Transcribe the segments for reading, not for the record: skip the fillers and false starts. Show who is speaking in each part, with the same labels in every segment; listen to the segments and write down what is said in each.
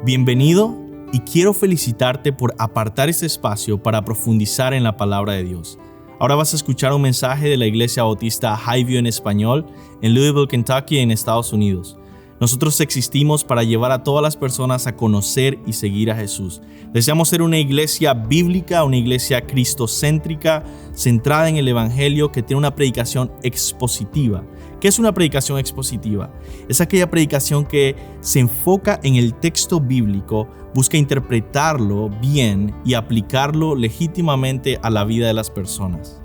Speaker 1: Bienvenido y quiero felicitarte por apartar este espacio para profundizar en la palabra de Dios. Ahora vas a escuchar un mensaje de la Iglesia Bautista Highview en español en Louisville, Kentucky, en Estados Unidos. Nosotros existimos para llevar a todas las personas a conocer y seguir a Jesús. Deseamos ser una iglesia bíblica, una iglesia cristocéntrica, centrada en el Evangelio, que tiene una predicación expositiva. ¿Qué es una predicación expositiva? Es aquella predicación que se enfoca en el texto bíblico, busca interpretarlo bien y aplicarlo legítimamente a la vida de las personas.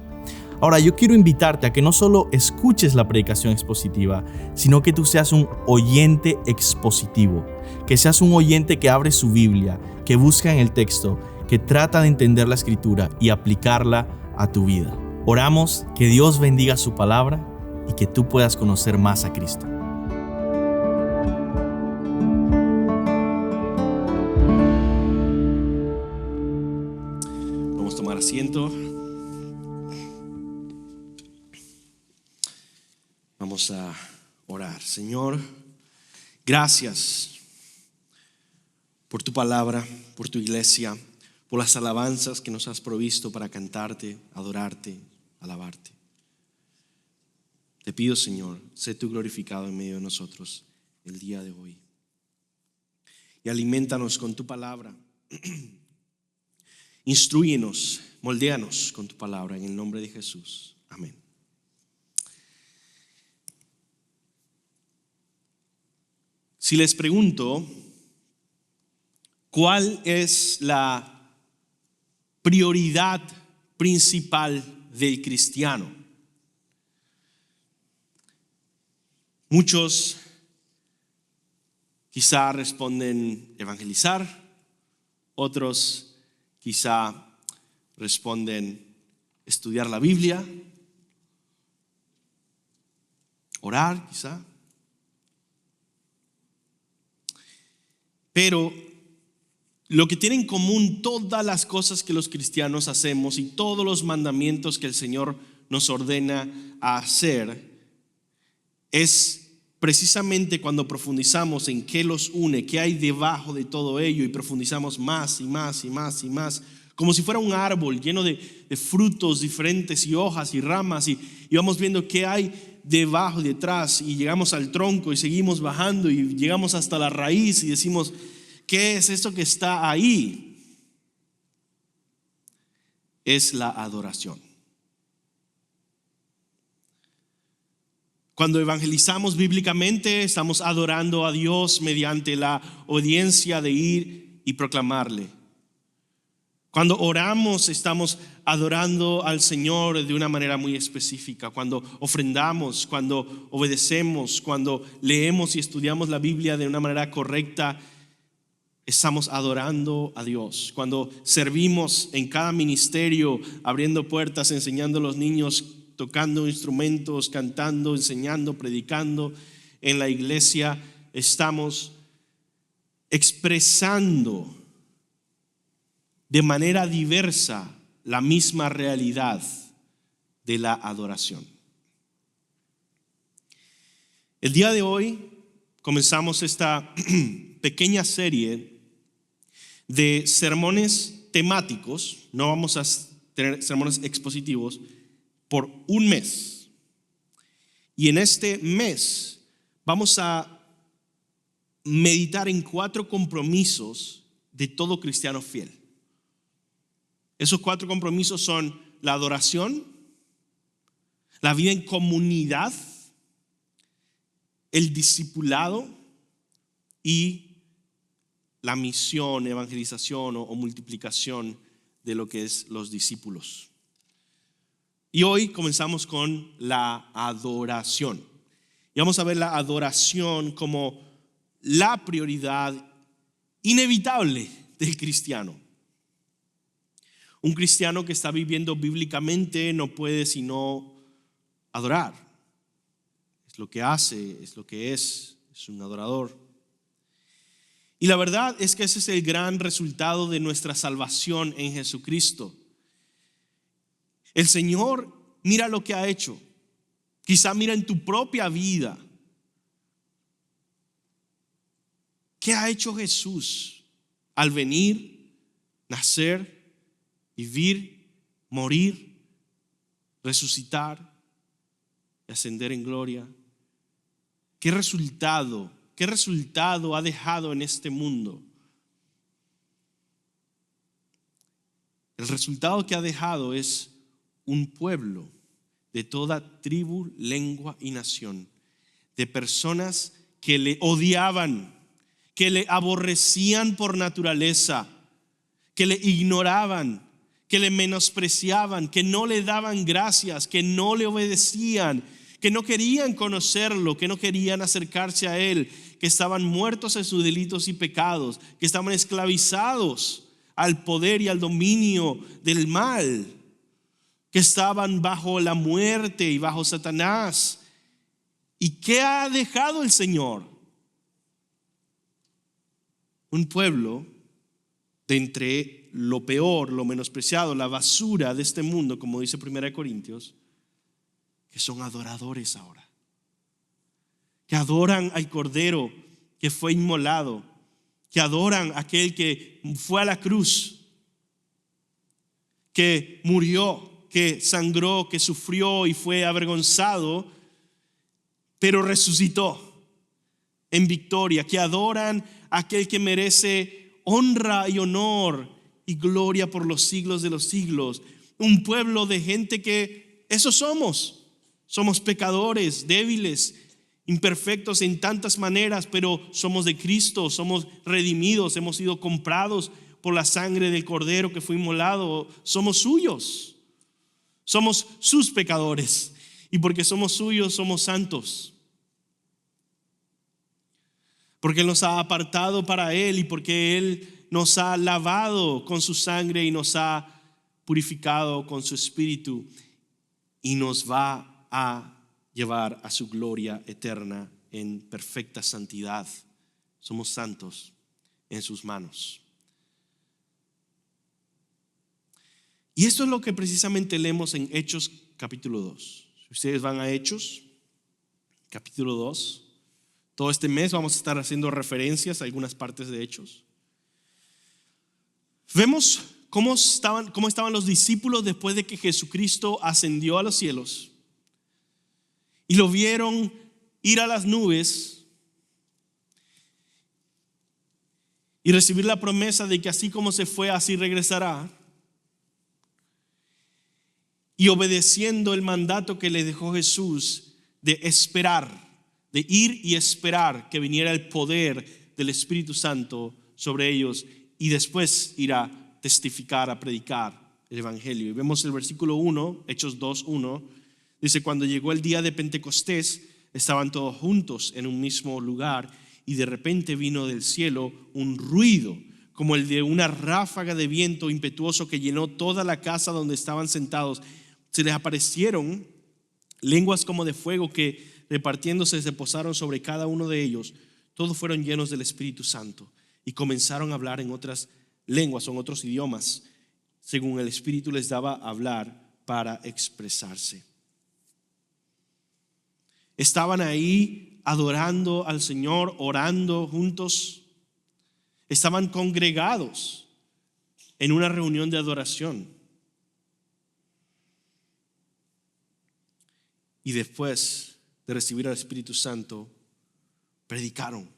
Speaker 1: Ahora, yo quiero invitarte a que no solo escuches la predicación expositiva, sino que tú seas un oyente expositivo, que seas un oyente que abre su Biblia, que busca en el texto, que trata de entender la Escritura y aplicarla a tu vida. Oramos que Dios bendiga su palabra y que tú puedas conocer más a Cristo. Vamos a tomar asiento. Vamos a orar. Señor, gracias por tu palabra, por tu iglesia, por las alabanzas que nos has provisto para cantarte, adorarte, alabarte. Te pido, Señor, sé tú glorificado en medio de nosotros el día de hoy. Y aliméntanos con tu palabra. Instrúyenos, moldéanos con tu palabra en el nombre de Jesús. Amén. Si les pregunto, ¿cuál es la prioridad principal del cristiano? Muchos quizá responden evangelizar, otros quizá responden estudiar la Biblia, orar quizá. Pero lo que tienen en común todas las cosas que los cristianos hacemos y todos los mandamientos que el Señor nos ordena a hacer es precisamente cuando profundizamos en qué los une, qué hay debajo de todo ello, y profundizamos más y más y más y más, como si fuera un árbol lleno de frutos diferentes y hojas y ramas, y vamos viendo qué hay debajo y detrás, y llegamos al tronco y seguimos bajando y llegamos hasta la raíz y decimos, ¿qué es esto que está ahí? Es la adoración. Cuando evangelizamos bíblicamente, estamos adorando a Dios mediante la obediencia de ir y proclamarle. Cuando oramos, estamos adorando al Señor de una manera muy específica. Cuando ofrendamos, cuando obedecemos, cuando leemos y estudiamos la Biblia de una manera correcta, estamos adorando a Dios. Cuando servimos en cada ministerio, abriendo puertas, enseñando a los niños, tocando instrumentos, cantando, enseñando, predicando en la iglesia, estamos expresando de manera diversa la misma realidad de la adoración. El día de hoy comenzamos esta pequeña serie de sermones temáticos. No vamos a tener sermones expositivos por un mes. Y en este mes vamos a meditar en 4 compromisos de todo cristiano fiel. Esos 4 compromisos son la adoración, la vida en comunidad, el discipulado y la misión, evangelización o multiplicación de lo que es los discípulos. Y hoy comenzamos con la adoración. Y vamos a ver la adoración como la prioridad inevitable del cristiano. Un cristiano que está viviendo bíblicamente no puede sino adorar. Es lo que hace, es lo que es un adorador. Y la verdad es que ese es el gran resultado de nuestra salvación en Jesucristo. El Señor mira lo que ha hecho. Quizá mira en tu propia vida
Speaker 2: ¿Qué ha hecho Jesús al venir, nacer, vivir, morir, resucitar y ascender en gloria? ¿Qué resultado ha dejado en este mundo? El resultado que ha dejado es un pueblo de toda tribu, lengua y nación, de personas que le odiaban, que le aborrecían por naturaleza, que le ignoraban, que le menospreciaban, que no le daban gracias, que no le obedecían, que no querían conocerlo, que no querían acercarse a Él, que estaban muertos en sus delitos y pecados, que estaban esclavizados al poder y al dominio del mal, que estaban bajo la muerte y bajo Satanás. ¿Y qué ha dejado el Señor? Un pueblo de entre lo peor, lo menospreciado, la basura de este mundo, como dice 1 Corintios, que son adoradores ahora, que adoran al Cordero que fue inmolado, que adoran a aquel que fue a la cruz, que murió, que sangró, que sufrió y fue avergonzado, pero resucitó en victoria, que adoran a aquel que merece honra y honor y gloria por los siglos de los siglos. Un pueblo de gente que eso somos pecadores, débiles, imperfectos en tantas maneras, pero somos de Cristo, somos redimidos, hemos sido comprados por la sangre del Cordero que fue inmolado, somos suyos, somos sus pecadores, y porque somos suyos somos santos, porque Él nos ha apartado para Él y porque Él nos ha lavado con su sangre y nos ha purificado con su Espíritu y nos va a llevar a su gloria eterna en perfecta santidad. Somos santos en sus manos. Y esto es lo que precisamente leemos en Hechos capítulo 2. Si ustedes van a Hechos capítulo 2, todo este mes vamos a estar haciendo referencias a algunas partes de Hechos. Vemos cómo estaban los discípulos después de que Jesucristo ascendió a los cielos y lo vieron ir a las nubes y recibir la promesa de que así como se fue, así regresará, y obedeciendo el mandato que le dejó Jesús de esperar, de ir y esperar que viniera el poder del Espíritu Santo sobre ellos y después ir a testificar, a predicar el Evangelio. Y vemos el versículo 1, Hechos 2:1, dice: cuando llegó el día de Pentecostés, estaban todos juntos en un mismo lugar y de repente vino del cielo un ruido como el de una ráfaga de viento impetuoso que llenó toda la casa donde estaban sentados. Se les aparecieron lenguas como de fuego que repartiéndose se posaron sobre cada uno de ellos. Todos fueron llenos del Espíritu Santo y comenzaron a hablar en otras lenguas o en otros idiomas, según el Espíritu les daba a hablar para expresarse. Estaban ahí adorando al Señor, orando juntos. Estaban congregados en una reunión de adoración. Y después de recibir al Espíritu Santo, predicaron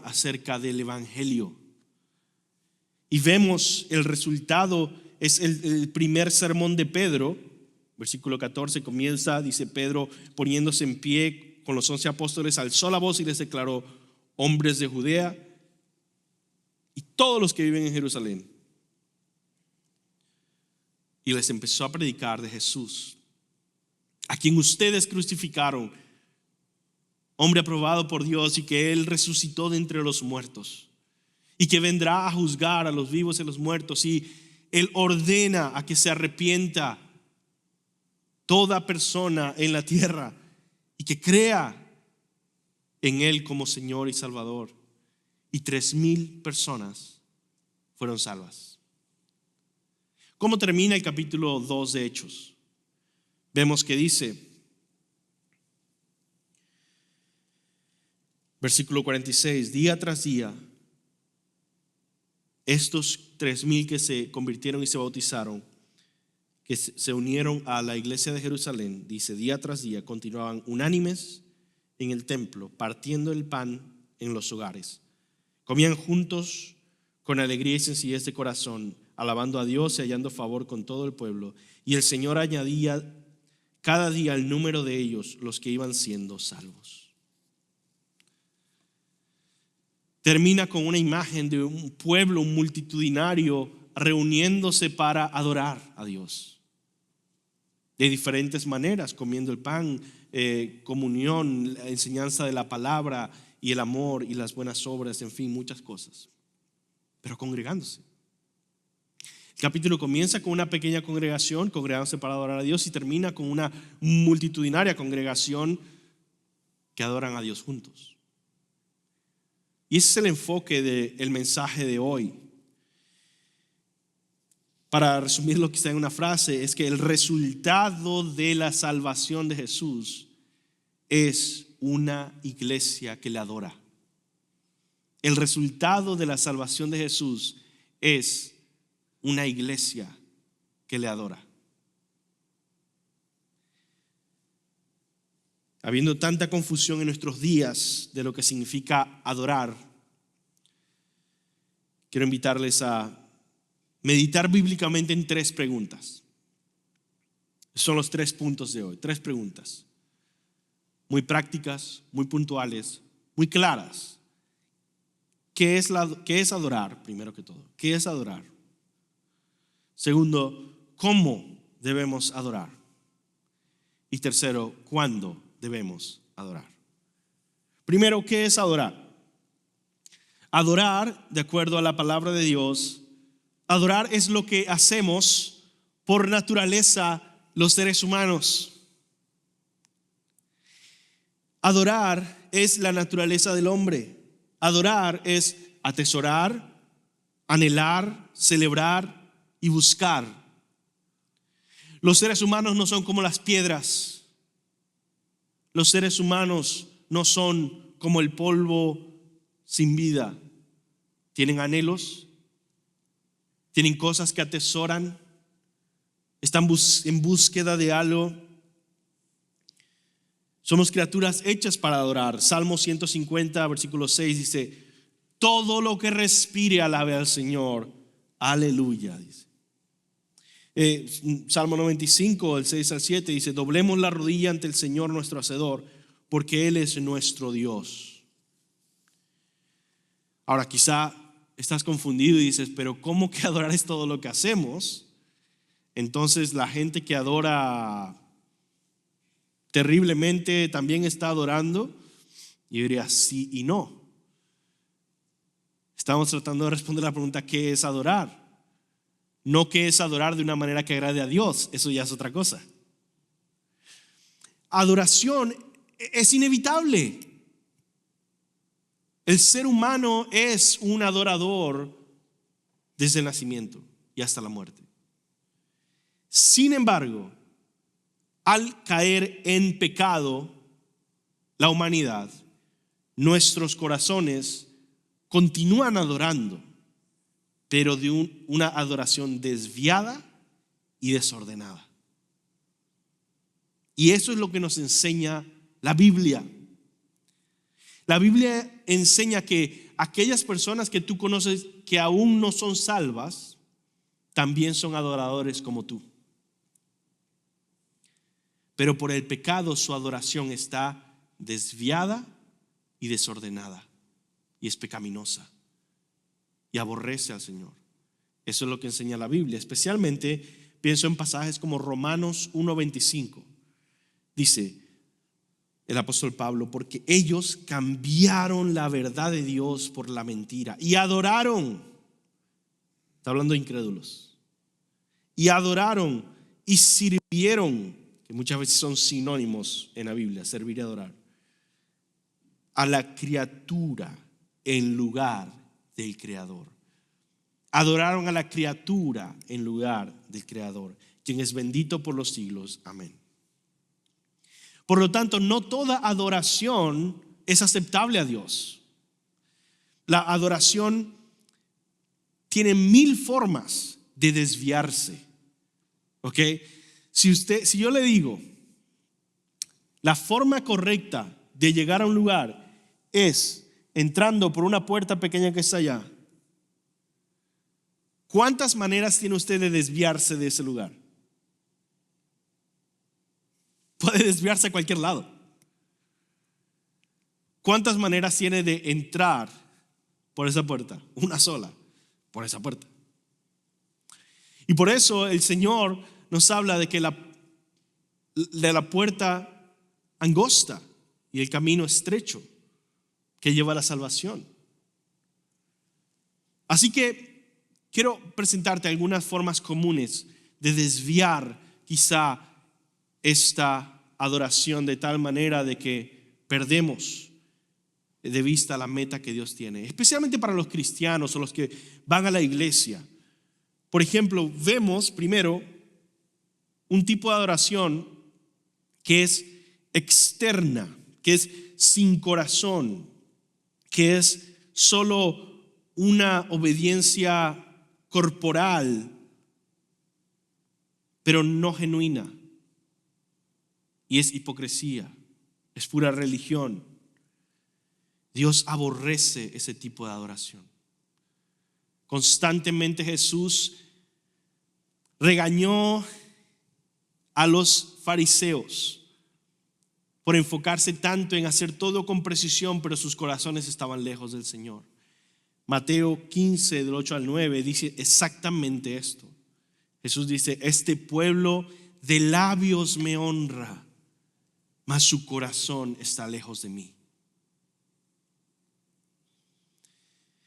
Speaker 2: acerca del Evangelio. Y vemos el resultado, es el primer sermón de Pedro. Versículo 14 comienza, dice: Pedro, poniéndose en pie con los 11 apóstoles, alzó la voz y les declaró: hombres de Judea y todos los que viven en Jerusalén. Y les empezó a predicar de Jesús, a quien ustedes crucificaron, hombre aprobado por Dios, y que Él resucitó de entre los muertos y que vendrá a juzgar a los vivos y a los muertos. Y Él ordena a que se arrepienta toda persona en la tierra y que crea en Él como Señor y Salvador. Y 3,000 personas fueron salvas. ¿Cómo termina el capítulo 2 de Hechos? Vemos que dice, Versículo 46, día tras día, estos 3,000 que se convirtieron y se bautizaron, que se unieron a la iglesia de Jerusalén, dice, día tras día continuaban unánimes en el templo, partiendo el pan en los hogares. Comían juntos con alegría y sencillez de corazón, alabando a Dios y hallando favor con todo el pueblo. Y el Señor añadía cada día el número de ellos, los que iban siendo salvos. Termina con una imagen de un pueblo multitudinario reuniéndose para adorar a Dios. De diferentes maneras, comiendo el pan, comunión, la enseñanza de la palabra y el amor y las buenas obras, en fin, muchas cosas. Pero congregándose. El capítulo comienza con una pequeña congregación, congregándose para adorar a Dios, y termina con una multitudinaria congregación que adoran a Dios juntos. Y ese es el enfoque del mensaje de hoy. Para resumirlo quizá en una frase, es que el resultado de la salvación de Jesús es una iglesia que le adora. El resultado de la salvación de Jesús es una iglesia que le adora. Habiendo tanta confusión en nuestros días de lo que significa adorar, quiero invitarles a meditar bíblicamente en 3 preguntas. Son los 3 puntos de hoy, 3 preguntas. Muy prácticas, muy puntuales, muy claras. ¿Qué es adorar? Primero que todo, ¿qué es adorar? Segundo, ¿cómo debemos adorar? Y tercero, ¿cuándo debemos adorar? Primero, ¿qué es adorar? Adorar, de acuerdo a la palabra de Dios, adorar es lo que hacemos por naturaleza los seres humanos. Adorar es la naturaleza del hombre. Adorar es atesorar, anhelar, celebrar y buscar. Los seres humanos no son como las piedras. Los seres humanos no son como el polvo sin vida. Tienen anhelos, tienen cosas que atesoran, están en búsqueda de algo. Somos criaturas hechas para adorar. Salmo 150, versículo 6 dice, todo lo que respire alabe al Señor. Aleluya, dice. Salmo 95, el 6 al 7 dice, doblemos la rodilla ante el Señor nuestro Hacedor, porque Él es nuestro Dios. Ahora quizá estás confundido y dices, pero ¿cómo que adorar es todo lo que hacemos? Entonces la gente que adora terriblemente también está adorando. Y yo diría sí y no. Estamos tratando de responder la pregunta, ¿qué es adorar? No qué es adorar de una manera que agrade a Dios, eso ya es otra cosa. Adoración es inevitable. El ser humano es un adorador desde el nacimiento y hasta la muerte. Sin embargo, al caer en pecado la humanidad, nuestros corazones continúan adorando, pero de una adoración desviada y desordenada. Y eso es lo que nos enseña la Biblia. La Biblia enseña que aquellas personas que tú conoces que aún no son salvas, también son adoradores como tú. Pero por el pecado su adoración está desviada y desordenada y es pecaminosa y aborrece al Señor. Eso es lo que enseña la Biblia. Especialmente pienso en pasajes como Romanos 1:25. Dice el apóstol Pablo, porque ellos cambiaron la verdad de Dios por la mentira y adoraron. Está hablando de incrédulos. Y adoraron y sirvieron, que muchas veces son sinónimos en la Biblia, servir y adorar, a la criatura en lugar del Creador. Adoraron a la criatura en lugar del Creador, quien es bendito por los siglos. Amén. Por lo tanto, no toda adoración es aceptable a Dios. La adoración tiene 1000 formas de desviarse. ¿Ok? Si yo le digo, la forma correcta de llegar a un lugar es entrando por una puerta pequeña que está allá, ¿cuántas maneras tiene usted de desviarse de ese lugar? Puede desviarse a cualquier lado. ¿Cuántas maneras tiene de entrar por esa puerta? Una sola, por esa puerta. Y por eso el Señor nos habla de que de la puerta angosta y el camino estrecho que lleva a la salvación. Así que quiero presentarte algunas formas comunes de desviar quizá esta adoración de tal manera de que perdemos de vista la meta que Dios tiene, especialmente para los cristianos o los que van a la iglesia. Por ejemplo, vemos primero un tipo de adoración que es externa, que es sin corazón, que es solo una obediencia corporal, pero no genuina. Y es hipocresía, es pura religión. Dios aborrece ese tipo de adoración. Constantemente Jesús regañó a los fariseos por enfocarse tanto en hacer todo con precisión, pero sus corazones estaban lejos del Señor. Mateo 15, del 8 al 9, dice exactamente esto. Jesús dice: este pueblo de labios me honra, mas su corazón está lejos de mí.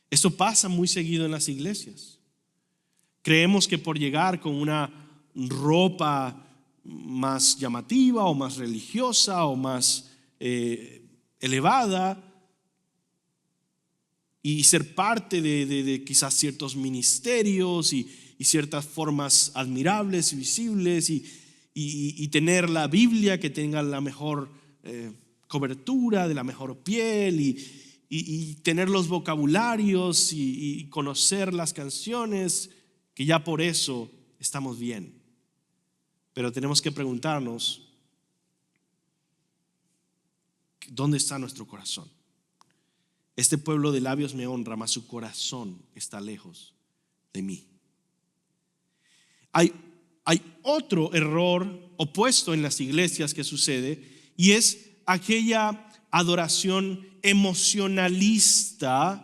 Speaker 2: Esto pasa muy seguido en las iglesias. Creemos que por llegar con una ropa más llamativa o más religiosa o más elevada y ser parte de quizás ciertos ministerios y ciertas formas admirables y visibles y tener la Biblia que tenga la mejor cobertura, de la mejor piel y tener los vocabularios y conocer las canciones, que ya por eso estamos bien. Pero tenemos que preguntarnos, ¿dónde está nuestro corazón? Este pueblo de labios me honra, mas su corazón está lejos de mí. Hay otro error opuesto en las iglesias que sucede, y es aquella adoración emocionalista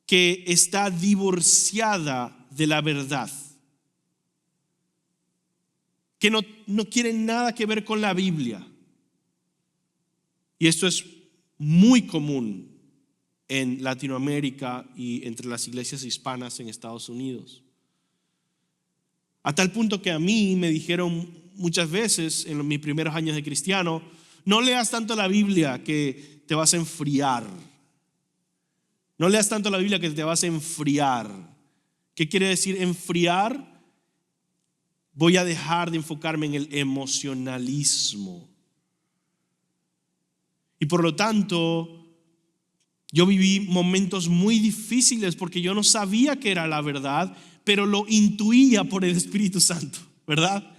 Speaker 2: que está divorciada de la verdad, que no quiere nada que ver con la Biblia. Y esto es muy común en Latinoamérica y entre las iglesias hispanas en Estados Unidos. A tal punto que a mí me dijeron muchas veces en mis primeros años de cristiano: no leas tanto la Biblia que te vas a enfriar. No leas tanto la Biblia que te vas a enfriar. ¿Qué quiere decir enfriar? Voy a dejar de enfocarme en el emocionalismo. Y por lo tanto, yo viví momentos muy difíciles porque yo no sabía que era la verdad, pero lo intuía por el Espíritu Santo, ¿verdad?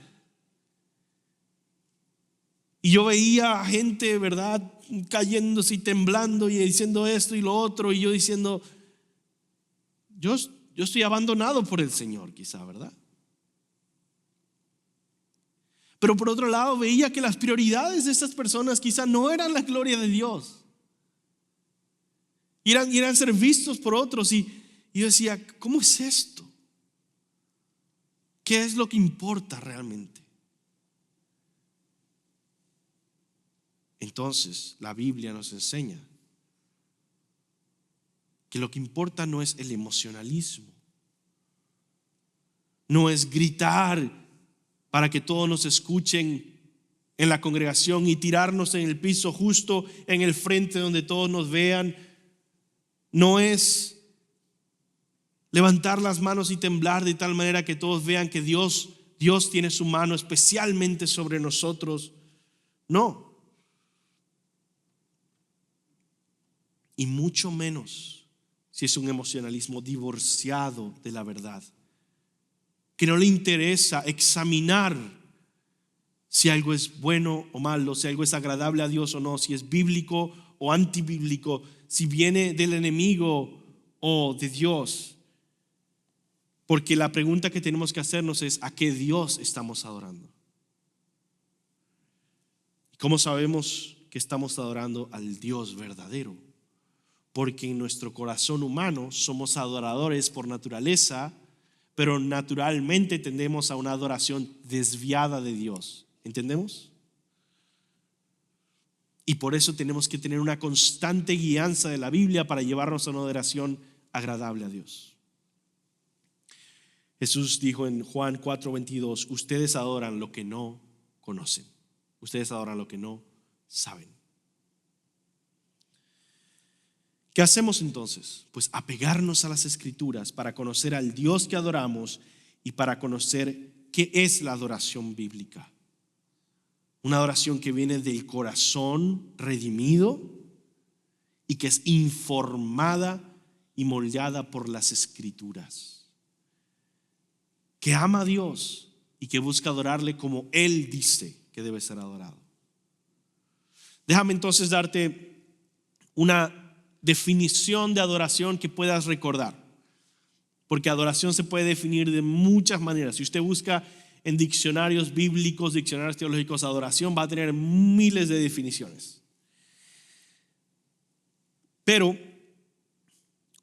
Speaker 2: Y yo veía a gente, ¿verdad?, cayéndose y temblando y diciendo esto y lo otro, y yo diciendo: yo estoy abandonado por el Señor, quizá, ¿verdad? Pero por otro lado veía que las prioridades de estas personas quizá no eran la gloria de Dios, y eran ser vistos por otros. Y yo decía: ¿cómo es esto? ¿Qué es lo que importa realmente? Entonces la Biblia nos enseña que lo que importa no es el emocionalismo, no es gritar para que todos nos escuchen en la congregación y tirarnos en el piso justo en el frente donde todos nos vean, no es levantar las manos y temblar de tal manera que todos vean que Dios tiene su mano especialmente sobre nosotros. No. y mucho menos si es un emocionalismo divorciado de la verdad, que no le interesa examinar si algo es bueno o malo, si algo es agradable a Dios o no, si es bíblico o antibíblico, si viene del enemigo o de Dios. Porque la pregunta que tenemos que hacernos es: ¿a qué Dios estamos adorando? ¿Cómo sabemos que estamos adorando al Dios verdadero? Porque en nuestro corazón humano somos adoradores por naturaleza, pero naturalmente tendemos a una adoración desviada de Dios. ¿Entendemos? Y por eso tenemos que tener una constante guianza de la Biblia para llevarnos a una adoración agradable a Dios. Jesús dijo en Juan 4:22: ustedes adoran lo que no conocen. Ustedes adoran lo que no saben. ¿Qué hacemos entonces? Pues apegarnos a las Escrituras para conocer al Dios que adoramos y para conocer qué es la adoración bíblica. Una adoración que viene del corazón redimido y que es informada y moldeada por las Escrituras. Que ama a Dios y que busca adorarle como Él dice que debe ser adorado. Déjame entonces darte una definición de adoración que puedas recordar, porque adoración se puede definir de muchas maneras. Si usted busca en diccionarios bíblicos, diccionarios teológicos, adoración va a tener miles de definiciones. Pero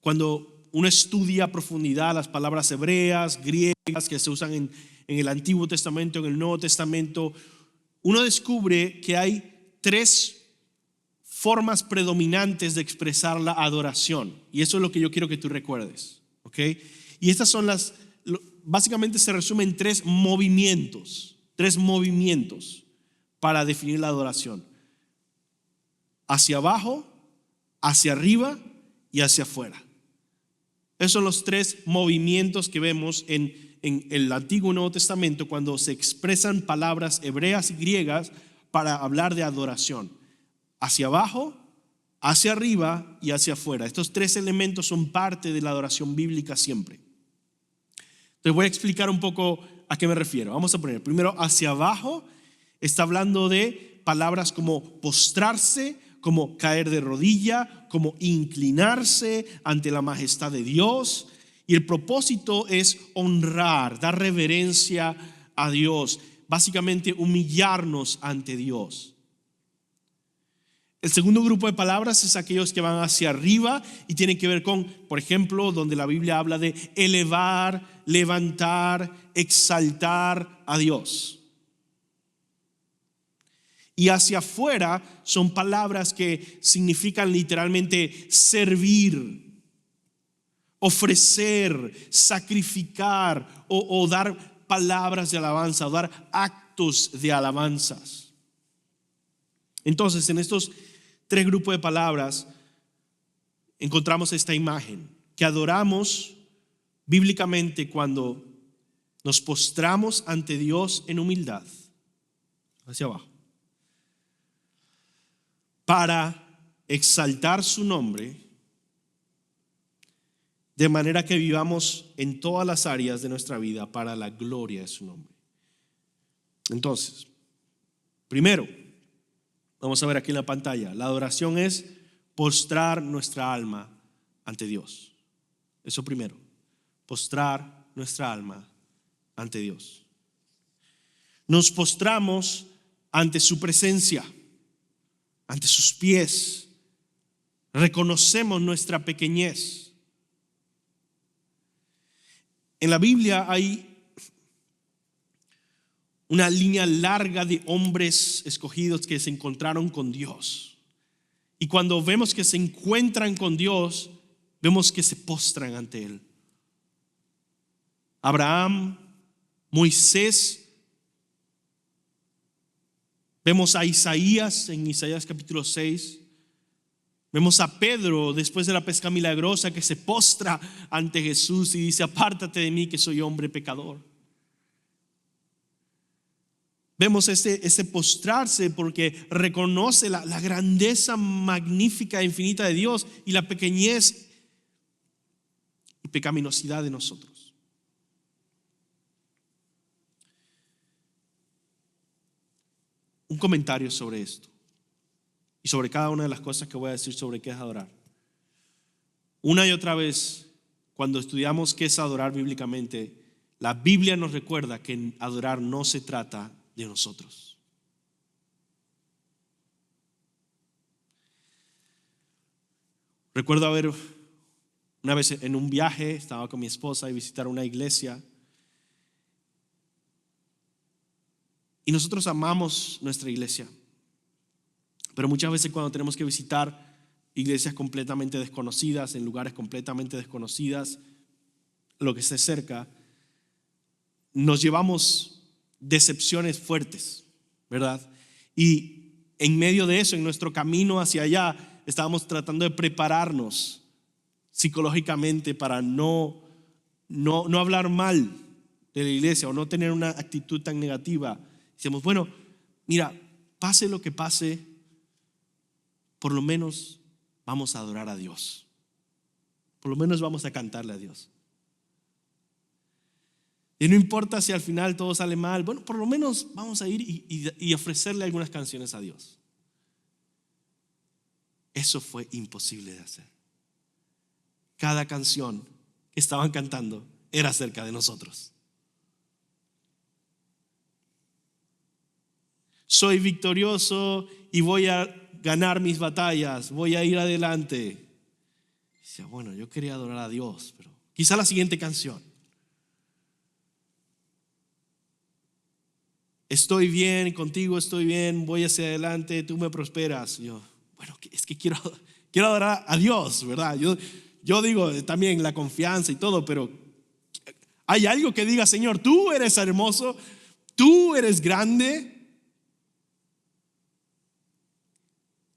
Speaker 2: cuando uno estudia a profundidad las palabras hebreas, griegas que se usan en el Antiguo Testamento, en el Nuevo Testamento, uno descubre que hay tres formas predominantes de expresar la adoración. Y eso es lo que yo quiero que tú recuerdes, ¿ok? Y estas son básicamente se resumen en tres movimientos para definir la adoración: hacia abajo, hacia arriba y hacia afuera. Esos son los tres movimientos que vemos en el Antiguo y Nuevo Testamento cuando se expresan palabras hebreas y griegas para hablar de adoración: hacia abajo, hacia arriba y hacia afuera. Estos tres elementos son parte de la adoración bíblica siempre. Entonces voy a explicar un poco a qué me refiero. Vamos a poner primero hacia abajo. Está hablando de palabras como postrarse, como caer de rodilla, como inclinarse ante la majestad de Dios. Y el propósito es honrar, dar reverencia a Dios, básicamente humillarnos ante Dios. El segundo grupo de palabras es aquellos que van hacia arriba y tienen que ver con, por ejemplo, donde la Biblia habla de elevar, levantar, exaltar a Dios. Y hacia afuera son palabras que significan literalmente servir, ofrecer, sacrificar o dar palabras de alabanza, o dar actos de alabanzas. Entonces, en estos tres grupos de palabras encontramos esta imagen, que adoramos bíblicamente cuando nos postramos ante Dios en humildad, hacia abajo, para exaltar su nombre, de manera que vivamos en todas las áreas de nuestra vida para la gloria de su nombre. Entonces, primero, vamos a ver aquí en la pantalla, la adoración es postrar nuestra alma ante Dios. Eso primero, postrar nuestra alma ante Dios. Nos postramos ante su presencia, ante sus pies. Reconocemos nuestra pequeñez. En la Biblia hay una línea larga de hombres escogidos que se encontraron con Dios. Y cuando vemos que se encuentran con Dios, vemos que se postran ante Él. Abraham, Moisés, vemos a Isaías en Isaías capítulo 6. Vemos a Pedro después de la pesca milagrosa que se postra ante Jesús y dice: apártate de mí que soy hombre pecador. Vemos ese postrarse porque reconoce la grandeza magnífica e infinita de Dios y la pequeñez y pecaminosidad de nosotros. Un comentario sobre esto y sobre cada una de las cosas que voy a decir sobre qué es adorar. Una y otra vez, cuando estudiamos qué es adorar bíblicamente, la Biblia nos recuerda que adorar no se trata de nosotros. Recuerdo haber una vez en un viaje, estaba con mi esposa y visitar una iglesia. Y nosotros amamos nuestra iglesia. Pero muchas veces cuando tenemos que visitar iglesias completamente desconocidas, en lugares completamente desconocidas, lo que esté cerca, nos llevamos decepciones fuertes, ¿verdad? Y en medio de eso, en nuestro camino hacia allá, estábamos tratando de prepararnos psicológicamente para no hablar mal de la iglesia o no tener una actitud tan negativa. Decíamos, bueno, mira, pase lo que pase, por lo menos vamos a adorar a Dios. Por lo menos vamos a cantarle a Dios. Y no importa si al final todo sale mal, bueno, por lo menos vamos a ir y ofrecerle algunas canciones a Dios. Eso fue imposible de hacer. Cada canción que estaban cantando era acerca de nosotros. Soy victorioso y voy a ganar mis batallas, voy a ir adelante. Dice, bueno, yo quería adorar a Dios, pero quizá la siguiente canción. Estoy bien contigo, estoy bien, voy hacia adelante, tú me prosperas. Yo, bueno, es que quiero adorar a Dios, ¿verdad? Yo digo también la confianza y todo, pero hay algo que diga, Señor, tú eres hermoso, tú eres grande.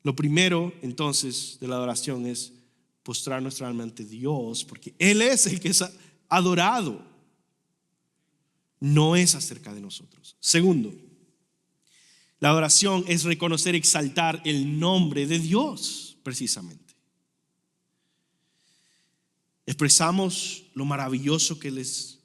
Speaker 2: Lo primero entonces de la adoración es postrar nuestra alma ante Dios, porque Él es el que es adorado. No es acerca de nosotros. Segundo, la adoración es reconocer, exaltar el nombre de Dios, precisamente. Expresamos lo maravilloso que Él es.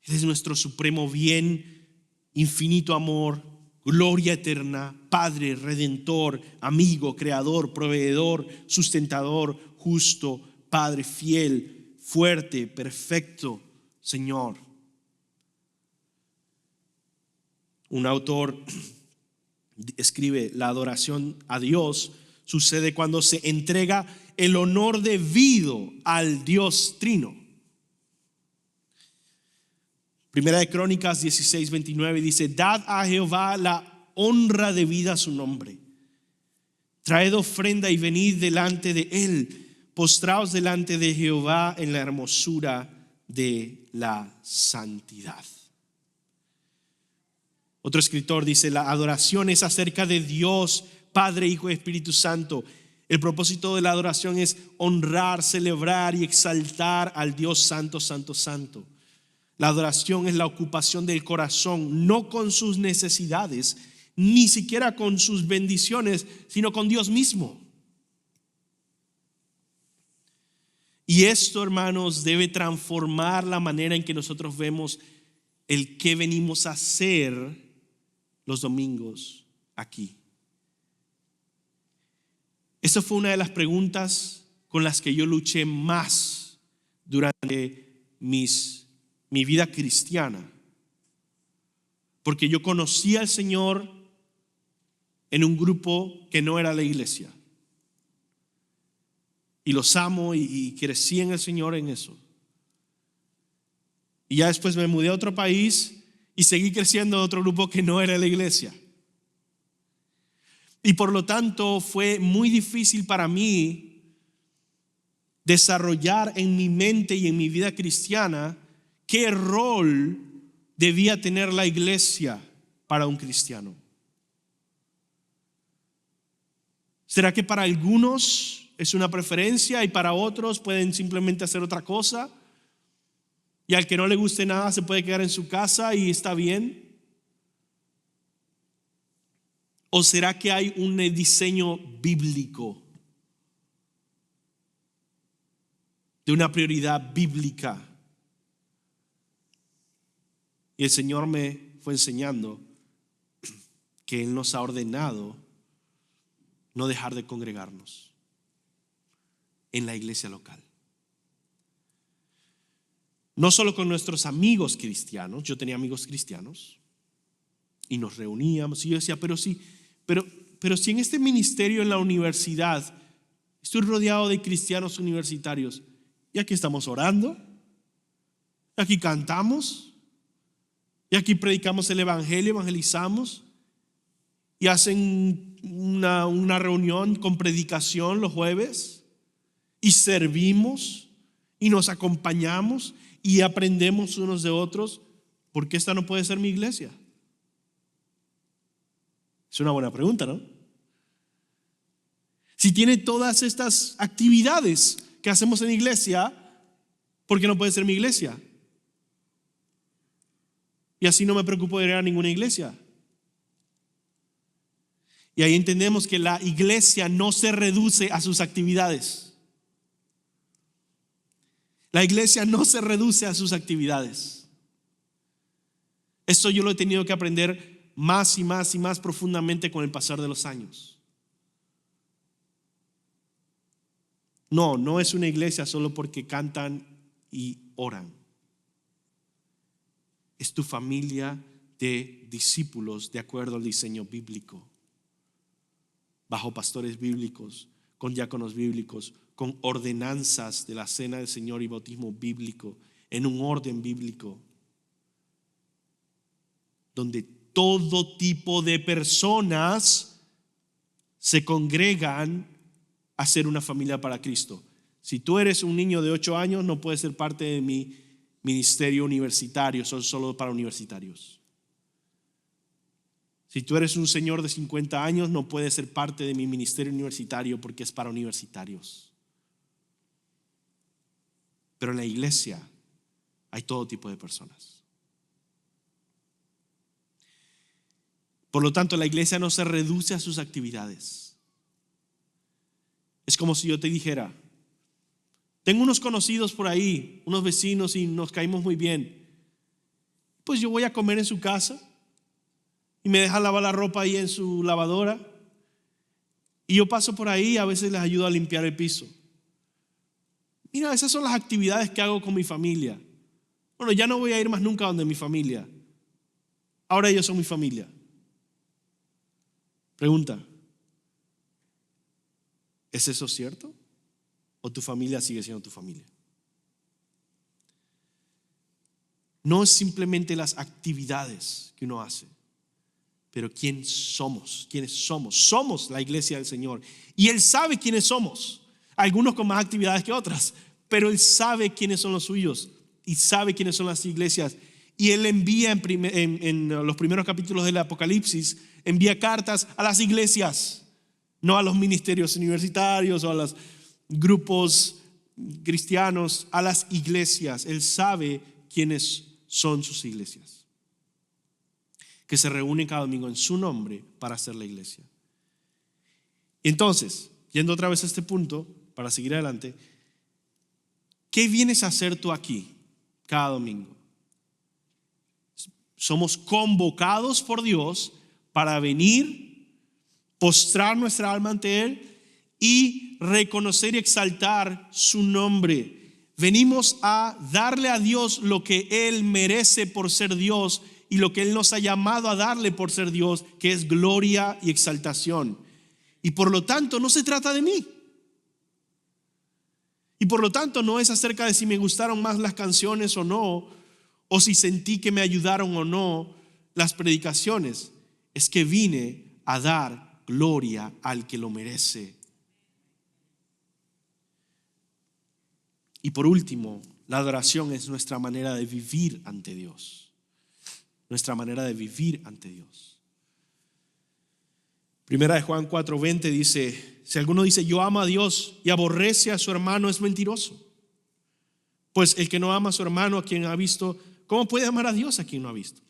Speaker 2: Él es nuestro supremo bien, infinito amor, gloria eterna, Padre, Redentor, amigo, creador, proveedor, sustentador, justo, Padre fiel, fuerte, perfecto, Señor. Un autor escribe, la adoración a Dios sucede cuando se entrega el honor debido al Dios Trino. Primera de Crónicas 16:29 dice, dad a Jehová la honra debida a su nombre. Traed ofrenda y venid delante de él. Postraos delante de Jehová en la hermosura de la santidad. Otro escritor dice, la adoración es acerca de Dios, Padre, Hijo y Espíritu Santo. El propósito de la adoración es honrar, celebrar y exaltar al Dios Santo, Santo, Santo. La adoración es la ocupación del corazón, no con sus necesidades, ni siquiera con sus bendiciones, sino con Dios mismo. Y esto, hermanos, debe transformar la manera en que nosotros vemos el que venimos a hacer los domingos aquí. Esa fue una de las preguntas con las que yo luché más durante mi vida cristiana, porque yo conocí al Señor en un grupo que no era la iglesia y los amo y crecí en el Señor en eso. Y ya después me mudé a otro país y seguí creciendo en otro grupo que no era la iglesia. Y por lo tanto fue muy difícil para mí desarrollar en mi mente y en mi vida cristiana qué rol debía tener la iglesia para un cristiano. ¿Será que para algunos es una preferencia y para otros pueden simplemente hacer otra cosa? Y al que no le guste nada se puede quedar en su casa y está bien. ¿O será que hay un diseño bíblico, de una prioridad bíblica? Y el Señor me fue enseñando que Él nos ha ordenado no dejar de congregarnos en la iglesia local. No solo con nuestros amigos cristianos. Yo tenía amigos cristianos y nos reuníamos y yo decía, pero si en este ministerio en la universidad estoy rodeado de cristianos universitarios y aquí estamos orando, y aquí cantamos, y aquí predicamos el evangelio, evangelizamos, y hacen una reunión con predicación los jueves, y servimos, y nos acompañamos, y aprendemos unos de otros. ¿Por qué esta no puede ser mi iglesia? Es una buena pregunta, ¿no? Si tiene todas estas actividades que hacemos en iglesia, ¿por qué no puede ser mi iglesia? Y así no me preocupo de ir a ninguna iglesia. Y ahí entendemos que la iglesia no se reduce a sus actividades. La iglesia no se reduce a sus actividades. Esto yo lo he tenido que aprender más y más y más profundamente con el pasar de los años. No es una iglesia solo porque cantan y oran. Es tu familia de discípulos de acuerdo al diseño bíblico, bajo pastores bíblicos, con diáconos bíblicos, con ordenanzas de la cena del Señor y bautismo bíblico, en un orden bíblico, donde todo tipo de personas se congregan a ser una familia para Cristo. Si tú eres un niño de 8 años, no puedes ser parte de mi ministerio universitario, son solo para universitarios. Si tú eres un señor de 50 años, no puedes ser parte de mi ministerio universitario porque es para universitarios. Pero en la iglesia hay todo tipo de personas. Por lo tanto, la iglesia no se reduce a sus actividades. Es como si yo te dijera, tengo unos conocidos por ahí, unos vecinos y nos caímos muy bien. Pues yo voy a comer en su casa y me deja lavar la ropa ahí en su lavadora. Y yo paso por ahí y a veces les ayudo a limpiar el piso. Mira, esas son las actividades que hago con mi familia. Bueno, ya no voy a ir más nunca donde mi familia. Ahora ellos son mi familia. Pregunta, ¿es eso cierto? ¿O tu familia sigue siendo tu familia? No es simplemente las actividades que uno hace, pero quiénes somos. Somos la iglesia del Señor. Y Él sabe quiénes somos. Algunos con más actividades que otras, pero Él sabe quiénes son los suyos y sabe quiénes son las iglesias. Y Él envía en los primeros capítulos del Apocalipsis, envía cartas a las iglesias, no a los ministerios universitarios o a los grupos cristianos, a las iglesias. Él sabe quiénes son sus iglesias, que se reúnen cada domingo en su nombre para hacer la iglesia. Entonces, yendo otra vez a este punto, para seguir adelante, ¿qué vienes a hacer tú aquí cada domingo? Somos convocados por Dios para venir, postrar nuestra alma ante Él y reconocer y exaltar su nombre. Venimos a darle a Dios lo que Él merece por ser Dios y lo que Él nos ha llamado a darle por ser Dios, que es gloria y exaltación. Y por lo tanto no se trata de mí. Y por lo tanto no es acerca de si me gustaron más las canciones o no, o si sentí que me ayudaron o no las predicaciones. Es que vine a dar gloria al que lo merece. Y por último, la adoración es nuestra manera de vivir ante Dios. Nuestra manera de vivir ante Dios. Primera de Juan 4:20 dice, si alguno dice yo amo a Dios y aborrece a su hermano, es mentiroso. Pues el que no ama a su hermano a quien ha visto, ¿cómo puede amar a Dios a quien no ha visto?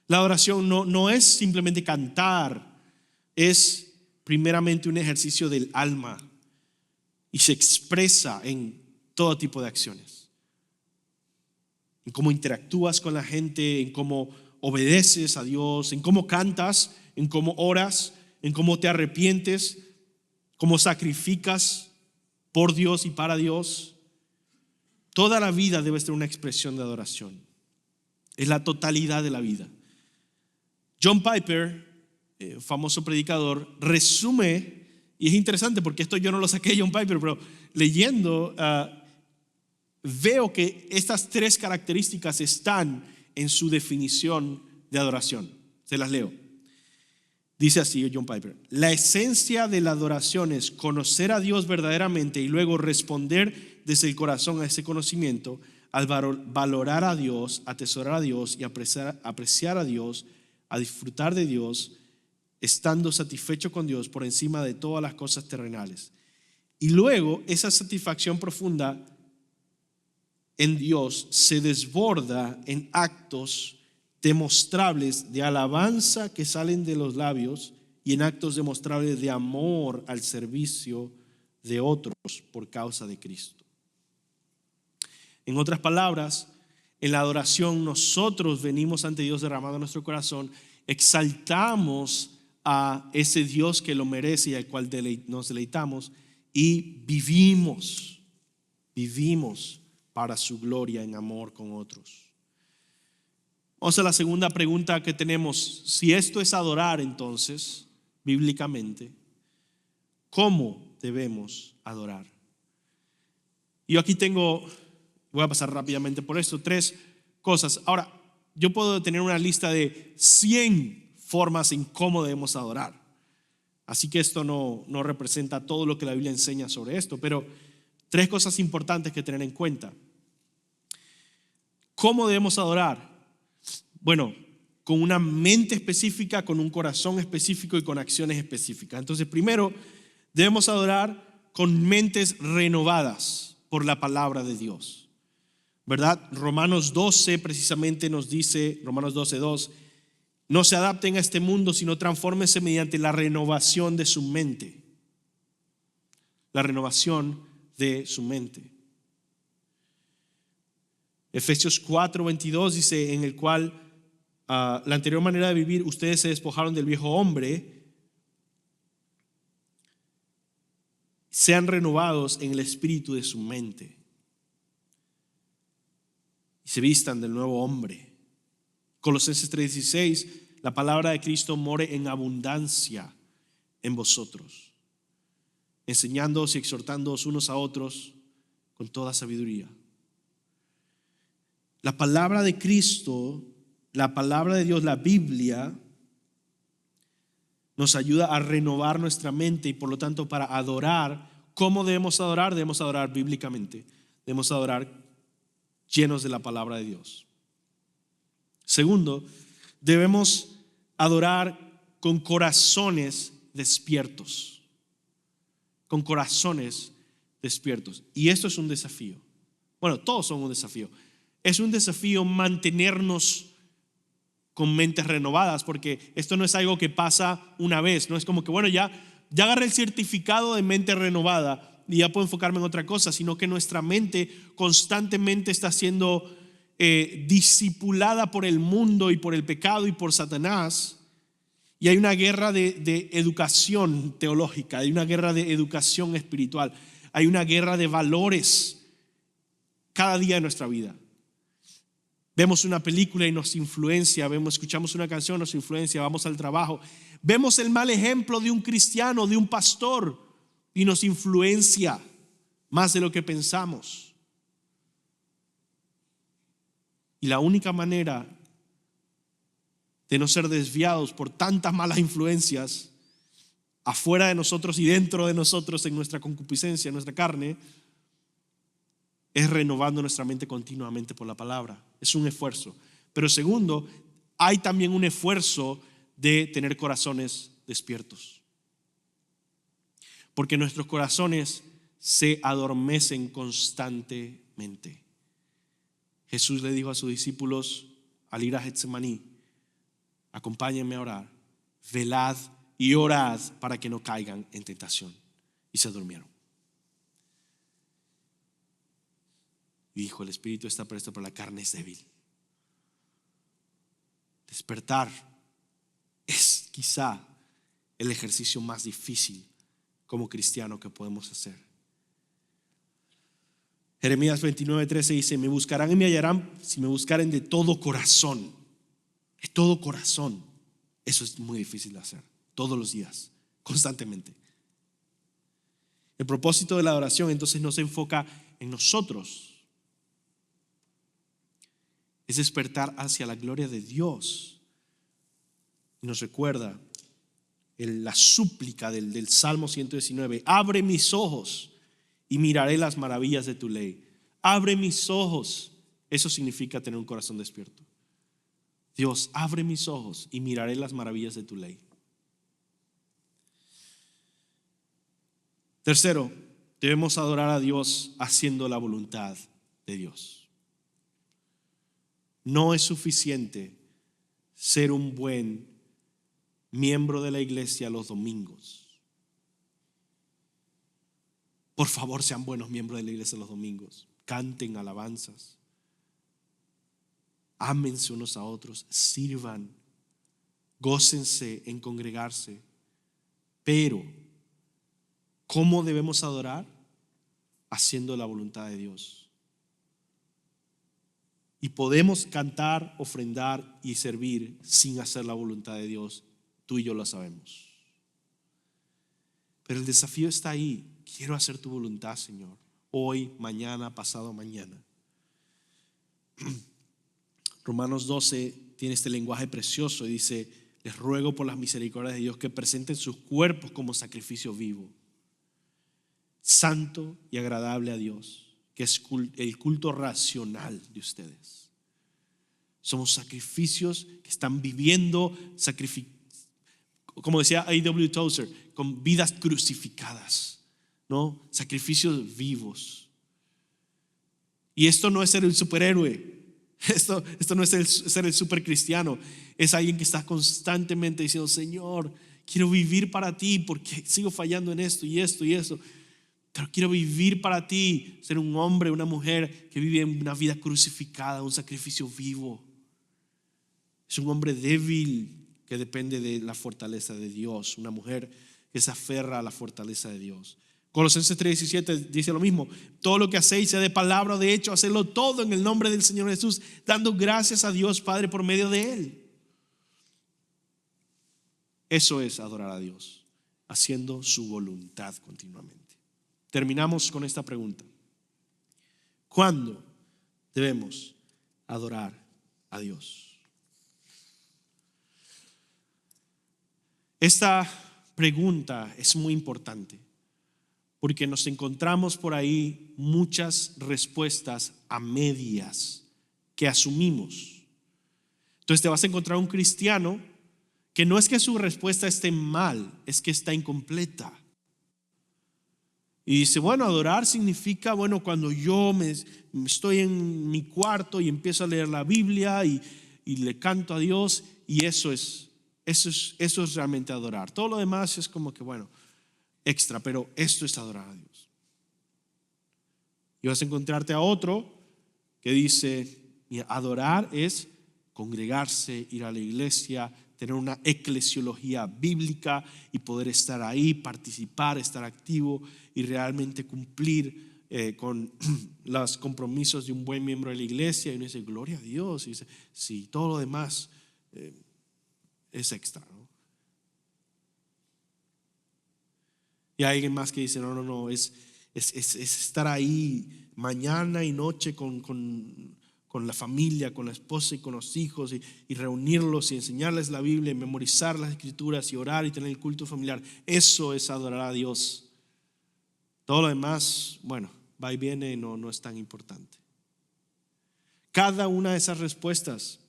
Speaker 2: La adoración no es simplemente cantar, es primeramente un ejercicio del alma y se expresa en todo tipo de acciones. En cómo interactúas con la gente, en cómo obedeces a Dios, en cómo cantas, en cómo oras, en cómo te arrepientes, cómo sacrificas por Dios y para Dios. Toda la vida debe ser una expresión de adoración. Es la totalidad de la vida. John Piper, famoso predicador, resume, y es interesante porque esto yo no lo saqué de John Piper, pero leyendo veo que estas tres características están en su definición de adoración. Se las leo. Dice así John Piper: la esencia de la adoración es conocer a Dios verdaderamente y luego responder desde el corazón a ese conocimiento al valorar a Dios, atesorar a Dios y apreciar a Dios, a disfrutar de Dios, estando satisfecho con Dios por encima de todas las cosas terrenales. Y luego esa satisfacción profunda en Dios se desborda en actos demostrables de alabanza que salen de los labios y en actos demostrables de amor al servicio de otros por causa de Cristo. En otras palabras, en la adoración nosotros venimos ante Dios derramando nuestro corazón, exaltamos a ese Dios que lo merece y al cual nos deleitamos y vivimos para su gloria en amor con otros. Vamos a la segunda pregunta que tenemos. Si esto es adorar, entonces, bíblicamente, ¿cómo debemos adorar? Yo aquí voy a pasar rápidamente por esto, 3 cosas. Ahora, yo puedo tener una lista de 100 formas en cómo debemos adorar. Así que esto no representa todo lo que la Biblia enseña sobre esto, pero 3 cosas importantes que tener en cuenta. ¿Cómo debemos adorar? Bueno, con una mente específica, con un corazón específico y con acciones específicas. Entonces, primero, debemos adorar con mentes renovadas por la palabra de Dios, ¿verdad? Romanos 12 precisamente nos dice, Romanos 12:2, no se adapten a este mundo, sino transfórmense mediante la renovación de su mente. La renovación de su mente. Efesios 4:22 dice, en el cual la anterior manera de vivir, ustedes se despojaron del viejo hombre, sean renovados en el espíritu de su mente y se vistan del nuevo hombre. Colosenses 3:16, la palabra de Cristo more en abundancia en vosotros, enseñándoos y exhortándoos unos a otros con toda sabiduría. La palabra de Cristo, la palabra de Dios, la Biblia, nos ayuda a renovar nuestra mente y por lo tanto para adorar. ¿Cómo debemos adorar? Debemos adorar bíblicamente. Debemos adorar llenos de la palabra de Dios. Segundo, debemos adorar con corazones despiertos. Con corazones despiertos. Y esto es un desafío. Bueno, todos son un desafío. Es un desafío mantenernos con mentes renovadas, porque esto no es algo que pasa una vez. No es como que, bueno, ya agarré el certificado de mente renovada y ya puedo enfocarme en otra cosa, sino que nuestra mente constantemente está siendo discipulada por el mundo y por el pecado y por Satanás. Y hay una guerra de educación teológica, hay una guerra de educación espiritual, hay una guerra de valores cada día de nuestra vida. Vemos una película y nos influencia, escuchamos una canción, nos influencia, vamos al trabajo, vemos el mal ejemplo de un cristiano, de un pastor y nos influencia más de lo que pensamos. Y la única manera de no ser desviados por tantas malas influencias afuera de nosotros y dentro de nosotros, en nuestra concupiscencia, en nuestra carne, es renovando nuestra mente continuamente por la palabra. Es un esfuerzo. Pero segundo, hay también un esfuerzo de tener corazones despiertos. Porque nuestros corazones se adormecen constantemente. Jesús le dijo a sus discípulos al ir a Getsemaní, acompáñenme a orar, velad y orad para que no caigan en tentación. Y se durmieron. Y dijo, el espíritu está presto, pero la carne es débil. Despertar es quizá el ejercicio más difícil como cristiano que podemos hacer. Jeremías 29:13 dice, me buscarán y me hallarán si me buscaren de todo corazón. De todo corazón. Eso es muy difícil de hacer. Todos los días, constantemente. El propósito de la adoración entonces no se enfoca en nosotros. Es despertar hacia la gloria de Dios. Y nos recuerda la súplica del Salmo 119. Abre mis ojos y miraré las maravillas de tu ley. Abre mis ojos. Eso significa tener un corazón despierto. Dios, abre mis ojos y miraré las maravillas de tu ley. Tercero, debemos adorar a Dios haciendo la voluntad de Dios. No es suficiente ser un buen miembro de la iglesia los domingos. Por favor, sean buenos miembros de la iglesia los domingos. Canten alabanzas. Ámense unos a otros. Sirvan. Gócense en congregarse. Pero, ¿cómo debemos adorar? Haciendo la voluntad de Dios. Y podemos cantar, ofrendar y servir sin hacer la voluntad de Dios. Tú y yo lo sabemos. Pero el desafío está ahí. Quiero hacer tu voluntad, Señor. Hoy, mañana, pasado mañana. Romanos 12 tiene este lenguaje precioso y dice, les ruego por las misericordias de Dios que presenten sus cuerpos como sacrificio vivo, santo y agradable a Dios, que es el culto racional de ustedes. Somos sacrificios que están viviendo, como decía A.W. Tozer, con vidas crucificadas, ¿no? Sacrificios vivos. Y esto no es ser el superhéroe. Esto no es ser el supercristiano. Es alguien que está constantemente diciendo, Señor, quiero vivir para ti porque sigo fallando en esto y esto y eso. Pero quiero vivir para ti, ser un hombre, una mujer que vive en una vida crucificada, un sacrificio vivo. Es un hombre débil que depende de la fortaleza de Dios, una mujer que se aferra a la fortaleza de Dios. Colosenses 3:17 dice lo mismo. Todo lo que hacéis, sea de palabra o de hecho, hacedlo todo en el nombre del Señor Jesús, dando gracias a Dios Padre por medio de Él. Eso es adorar a Dios, haciendo su voluntad continuamente. Terminamos con esta pregunta. ¿Cuándo debemos adorar a Dios? Esta pregunta es muy importante porque nos encontramos por ahí muchas respuestas a medias que asumimos. Entonces te vas a encontrar un cristiano que no es que su respuesta esté mal, es que está incompleta. Y dice, bueno, adorar significa, bueno, cuando yo estoy en mi cuarto y empiezo a leer la Biblia y le canto a Dios, y eso es realmente adorar. Todo lo demás es como que, bueno, extra, pero esto es adorar a Dios. Y vas a encontrarte a otro que dice, mira, adorar es congregarse, ir a la iglesia, tener una eclesiología bíblica y poder estar ahí, participar, estar activo y realmente cumplir con los compromisos de un buen miembro de la iglesia. Y uno dice, gloria a Dios. Y dice, sí, todo lo demás es extra, ¿no? Y hay alguien más que dice, no, es estar ahí mañana y noche con la familia, con la esposa y con los hijos y reunirlos y enseñarles la Biblia y memorizar las escrituras y orar y tener el culto familiar. Eso es adorar a Dios. Todo lo demás, bueno, va y viene, no es tan importante. Cada una de esas respuestas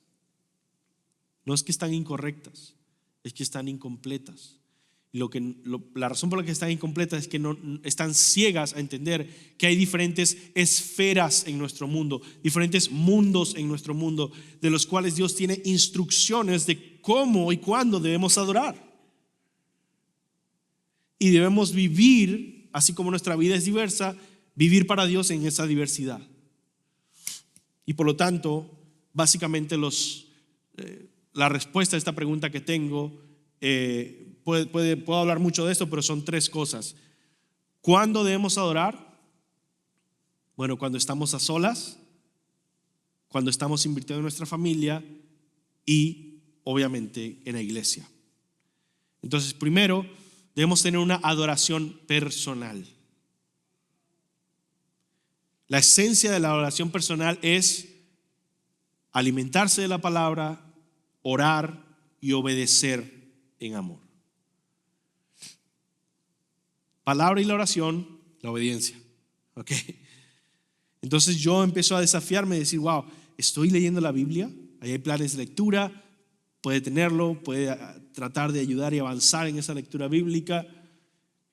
Speaker 2: no es que están incorrectas, es que están incompletas. La razón por la que están incompletas es que no están ciegas a entender que hay diferentes esferas en nuestro mundo, diferentes mundos en nuestro mundo, de los cuales Dios tiene instrucciones de cómo y cuándo debemos adorar. Y debemos vivir, así como nuestra vida es diversa, vivir para Dios en esa diversidad. Y por lo tanto, básicamente la respuesta a esta pregunta que tengo, puedo hablar mucho de esto, pero son 3 cosas. ¿Cuándo debemos adorar? Bueno, cuando estamos a solas, cuando estamos invirtiendo en nuestra familia y obviamente en la iglesia. Entonces, primero, debemos tener una adoración personal. La esencia de la adoración personal es alimentarse de la palabra, orar y obedecer en amor. Palabra y la oración, la obediencia. ¿Ok? Entonces yo empiezo a desafiarme y decir, wow, estoy leyendo la Biblia, ahí hay planes de lectura, puede tenerlo, puede tratar de ayudar y avanzar en esa lectura bíblica.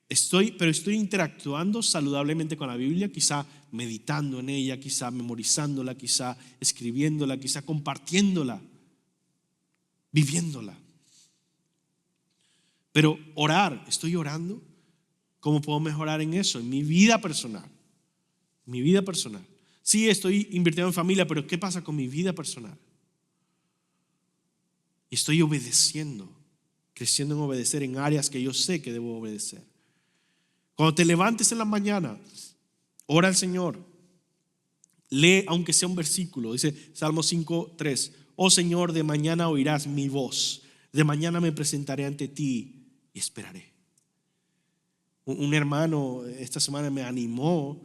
Speaker 2: Pero estoy interactuando saludablemente con la Biblia, quizá meditando en ella, quizá memorizándola, quizá escribiéndola, quizá compartiéndola, viviéndola. Pero orar, ¿estoy orando? ¿Cómo puedo mejorar en eso? En mi vida personal. Mi vida personal. Sí, estoy invirtiendo en familia, pero ¿qué pasa con mi vida personal? Estoy obedeciendo, creciendo en obedecer en áreas que yo sé que debo obedecer. Cuando te levantes en la mañana, ora al Señor. Lee aunque sea un versículo. Dice Salmo 5:3. Oh Señor, de mañana oirás mi voz. De mañana me presentaré ante ti y esperaré. Un hermano esta semana me animó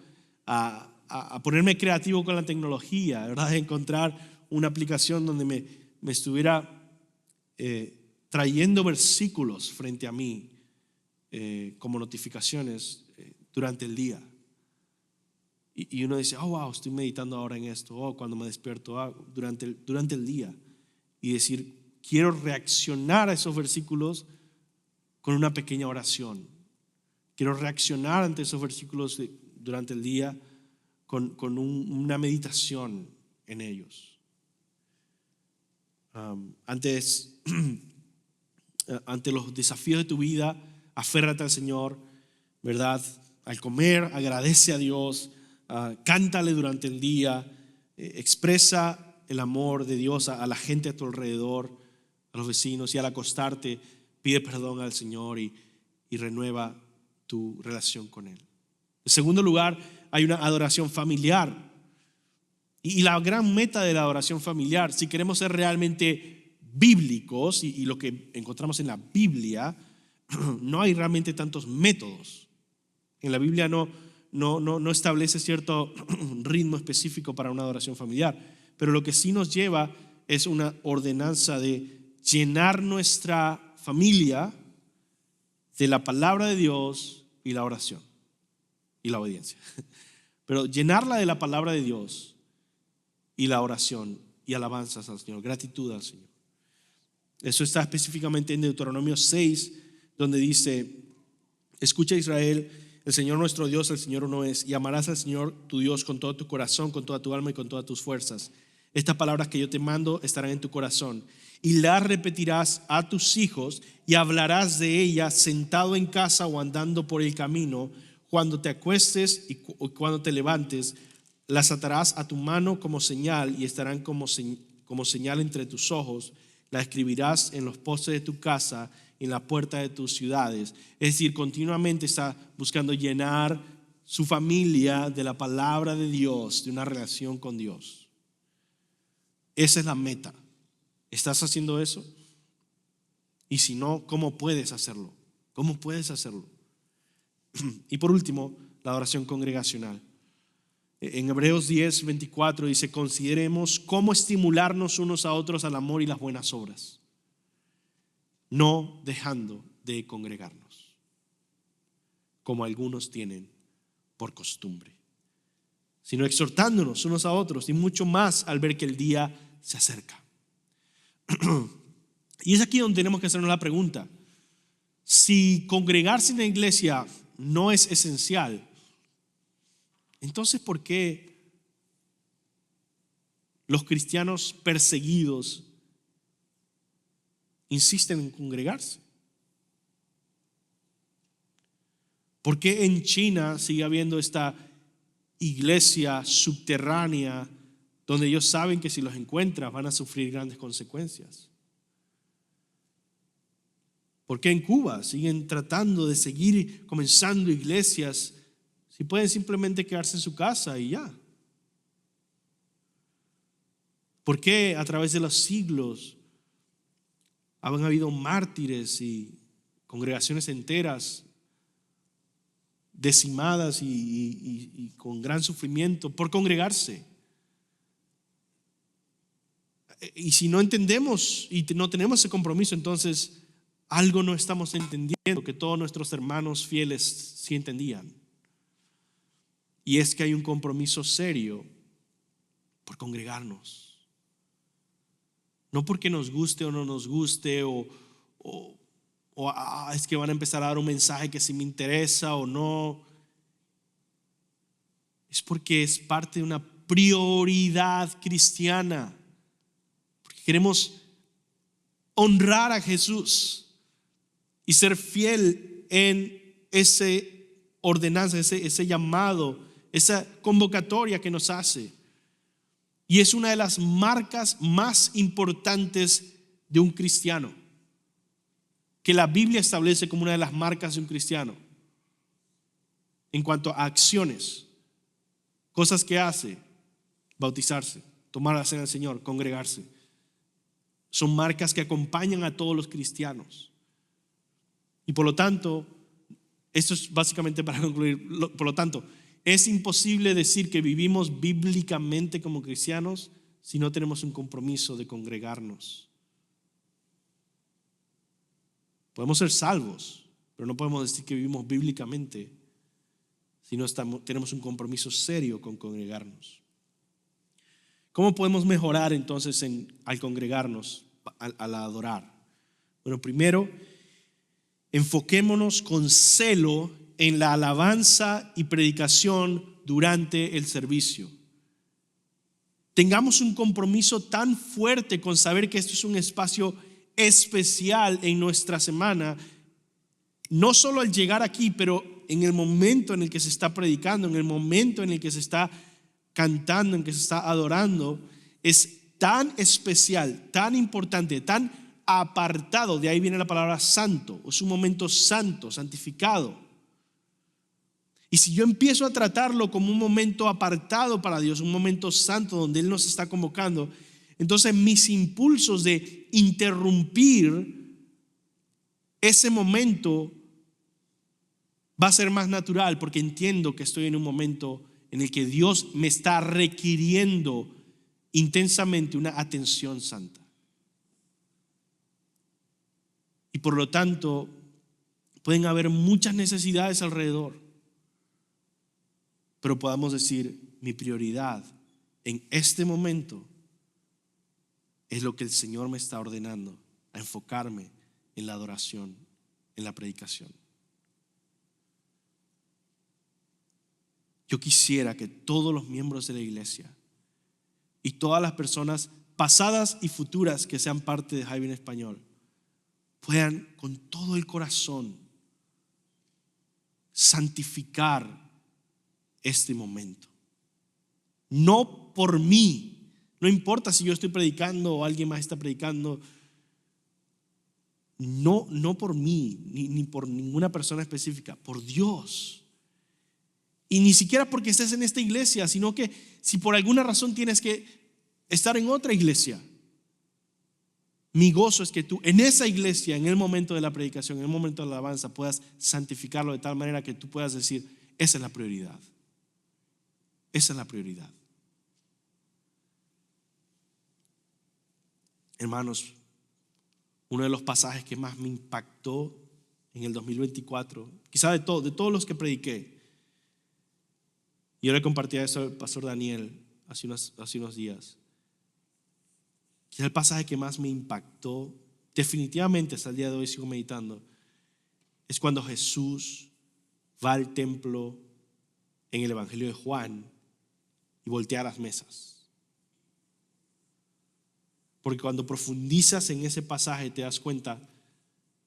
Speaker 2: a ponerme creativo con la tecnología, ¿verdad? A encontrar una aplicación donde me estuviera trayendo versículos frente a mí como notificaciones durante el día. Y uno dice, oh wow, estoy meditando ahora en esto, oh cuando me despierto, durante el día. Y decir, quiero reaccionar a esos versículos con una pequeña oración. Quiero reaccionar ante esos versículos durante el día con una meditación en ellos. Ante los desafíos de tu vida, aférrate al Señor, ¿verdad? Al comer, agradece a Dios, cántale durante el día, expresa el amor de Dios a la gente a tu alrededor, a los vecinos, y al acostarte, pide perdón al Señor y renueva tu relación con Él. En segundo lugar, hay una adoración familiar. Y la gran meta de la adoración familiar, si queremos ser realmente bíblicos, y lo que encontramos en la Biblia, no hay realmente tantos métodos. En la Biblia no establece cierto ritmo específico para una adoración familiar, pero lo que sí nos lleva es una ordenanza de llenar nuestra familia de la palabra de Dios y la oración y la obediencia. Pero llenarla de la palabra de Dios y la oración y alabanzas al Señor, gratitud al Señor. Eso está específicamente en Deuteronomio 6, donde dice: escucha Israel, el Señor nuestro Dios, el Señor uno es, y amarás al Señor tu Dios con todo tu corazón, con toda tu alma y con todas tus fuerzas. Estas palabras que yo te mando estarán en tu corazón, y las repetirás a tus hijos, y hablarás de ellas sentado en casa o andando por el camino, cuando te acuestes y cuando te levantes. Las atarás a tu mano como señal, y estarán como señal entre tus ojos. La escribirás en los postes de tu casa, en la puerta de tus ciudades. Es decir, continuamente está buscando llenar su familia de la palabra de Dios, de una relación con Dios. Esa es la meta. ¿Estás haciendo eso? Y si no, ¿cómo puedes hacerlo? ¿Cómo puedes hacerlo? Y por último, la adoración congregacional. En Hebreos 10:24 dice: consideremos cómo estimularnos unos a otros al amor y las buenas obras, no dejando de congregarnos, como algunos tienen por costumbre, sino exhortándonos unos a otros, y mucho más al ver que el día se acerca. Y es aquí donde tenemos que hacernos la pregunta: si congregarse en la iglesia no es esencial, entonces ¿por qué los cristianos perseguidos insisten en congregarse? ¿Por qué en China sigue habiendo esta iglesia subterránea donde ellos saben que si los encuentran van a sufrir grandes consecuencias? ¿Por qué en Cuba siguen tratando de seguir comenzando iglesias si pueden simplemente quedarse en su casa y ya? ¿Por qué a través de los siglos han habido mártires y congregaciones enteras decimadas y con gran sufrimiento por congregarse? Y si no entendemos y no tenemos ese compromiso, entonces algo no estamos entendiendo que todos nuestros hermanos fieles sí entendían. Y es que hay un compromiso serio por congregarnos. No porque nos guste o no nos guste, es que van a empezar a dar un mensaje que si me interesa o no. Es porque es parte de una prioridad cristiana. Porque queremos honrar a Jesús y ser fiel en ese ordenanza, ese llamado, esa convocatoria que nos hace. Y es una de las marcas más importantes de un cristiano, que la Biblia establece como una de las marcas de un cristiano en cuanto a acciones, cosas que hace: bautizarse, tomar la cena del Señor, congregarse. Son marcas que acompañan a todos los cristianos. Y por lo tanto, esto es básicamente para concluir, por lo tanto, es imposible decir que vivimos bíblicamente como cristianos si no tenemos un compromiso de congregarnos. Podemos ser salvos, pero no podemos decir que vivimos bíblicamente si no tenemos un compromiso serio con congregarnos. ¿Cómo podemos mejorar entonces al congregarnos, al adorar? Bueno, primero, enfoquémonos con celo en la alabanza y predicación durante el servicio. Tengamos un compromiso tan fuerte con saber que esto es un espacio especial en nuestra semana, no solo al llegar aquí, pero en el momento en el que se está predicando, en el momento en el que se está cantando, en que se está adorando. Es tan especial, tan importante, tan apartado. De ahí viene la palabra santo. Es un momento santo, santificado. Y si yo empiezo a tratarlo como un momento apartado para Dios, un momento santo donde Él nos está convocando, entonces mis impulsos de interrumpir ese momento va a ser más natural, porque entiendo que estoy en un momento en el que Dios me está requiriendo intensamente una atención santa. Y por lo tanto, pueden haber muchas necesidades alrededor, pero podamos decir: mi prioridad en este momento es lo que el Señor me está ordenando, a enfocarme en la adoración, en la predicación. Yo quisiera que todos los miembros de la iglesia y todas las personas pasadas y futuras que sean parte de Javier en Español puedan con todo el corazón santificar este momento. No por mí, no importa si yo estoy predicando o alguien más está predicando, no por mí, ni por ninguna persona específica, por Dios. Y ni siquiera porque estés en esta iglesia, sino que si por alguna razón tienes que estar en otra iglesia, mi gozo es que tú en esa iglesia, en el momento de la predicación, en el momento de la alabanza, puedas santificarlo de tal manera que tú puedas decir: esa es la prioridad. Esa es la prioridad. Hermanos, uno de los pasajes que más me impactó en el 2024, quizá de todos los que prediqué, y yo le compartía eso al pastor Daniel hace unos días, quizá el pasaje que más me impactó, definitivamente hasta el día de hoy sigo meditando, es cuando Jesús va al templo en el Evangelio de Juan y voltea las mesas. Porque cuando profundizas en ese pasaje te das cuenta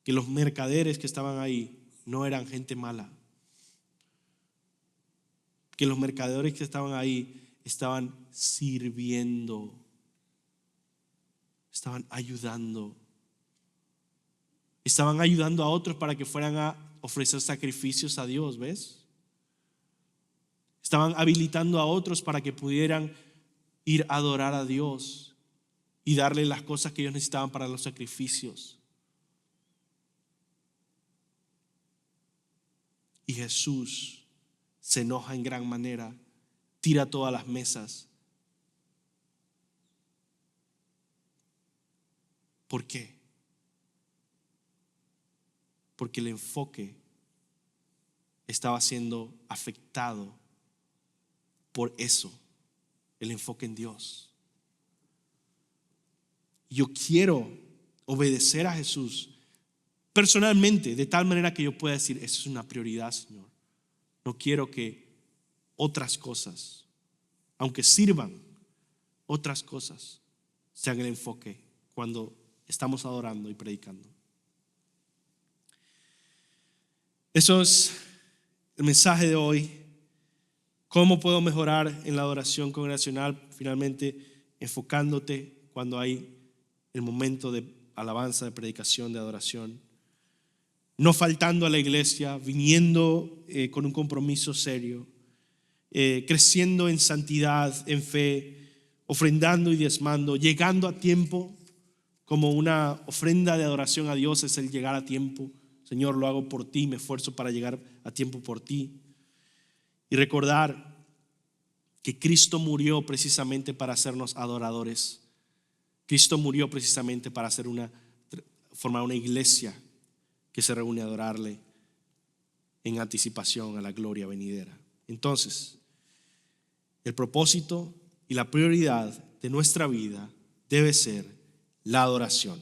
Speaker 2: que los mercaderes que estaban ahí no eran gente mala. Que los mercaderes que estaban ahí estaban sirviendo, estaban ayudando. Estaban ayudando a otros para que fueran a ofrecer sacrificios a Dios, ¿ves? Estaban habilitando a otros para que pudieran ir a adorar a Dios y darle las cosas que ellos necesitaban para los sacrificios. Y Jesús se enoja en gran manera, tira todas las mesas. ¿Por qué? Porque el enfoque estaba siendo afectado por eso, el enfoque en Dios. Yo quiero obedecer a Jesús personalmente, de tal manera que yo pueda decir, eso es una prioridad, Señor. No quiero que otras cosas, aunque sirvan, otras cosas sean el enfoque cuando estamos adorando y predicando. Eso es el mensaje de hoy. ¿Cómo puedo mejorar en la adoración congregacional? Finalmente, enfocándote cuando hay el momento de alabanza, de predicación, de adoración. No faltando a la iglesia, viniendo con un compromiso serio, creciendo en santidad, en fe, ofrendando y diezmando, llegando a tiempo, como una ofrenda de adoración a Dios es el llegar a tiempo. Señor, lo hago por ti, me esfuerzo para llegar a tiempo por ti. Y recordar que Cristo murió precisamente para hacernos adoradores. Cristo murió precisamente para formar una iglesia que se reúne a adorarle en anticipación a la gloria venidera. Entonces, el propósito y la prioridad de nuestra vida debe ser la adoración.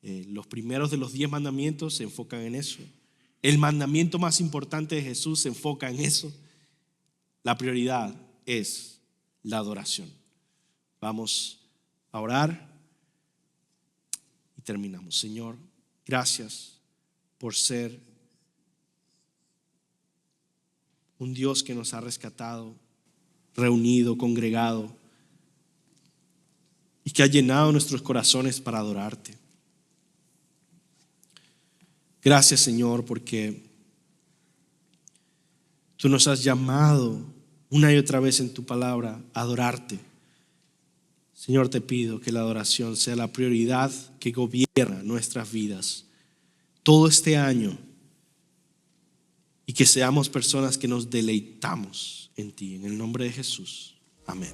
Speaker 2: Los primeros de los 10 mandamientos se enfocan en eso. El mandamiento más importante de Jesús se enfoca en eso. La prioridad es la adoración. Vamos a orar y terminamos. Señor, gracias por ser un Dios que nos ha rescatado, reunido, congregado y que ha llenado nuestros corazones para adorarte. Gracias, Señor, porque tú nos has llamado una y otra vez en tu palabra a adorarte. Señor, te pido que la adoración sea la prioridad que gobierna nuestras vidas todo este año y que seamos personas que nos deleitamos en ti. En el nombre de Jesús. Amén.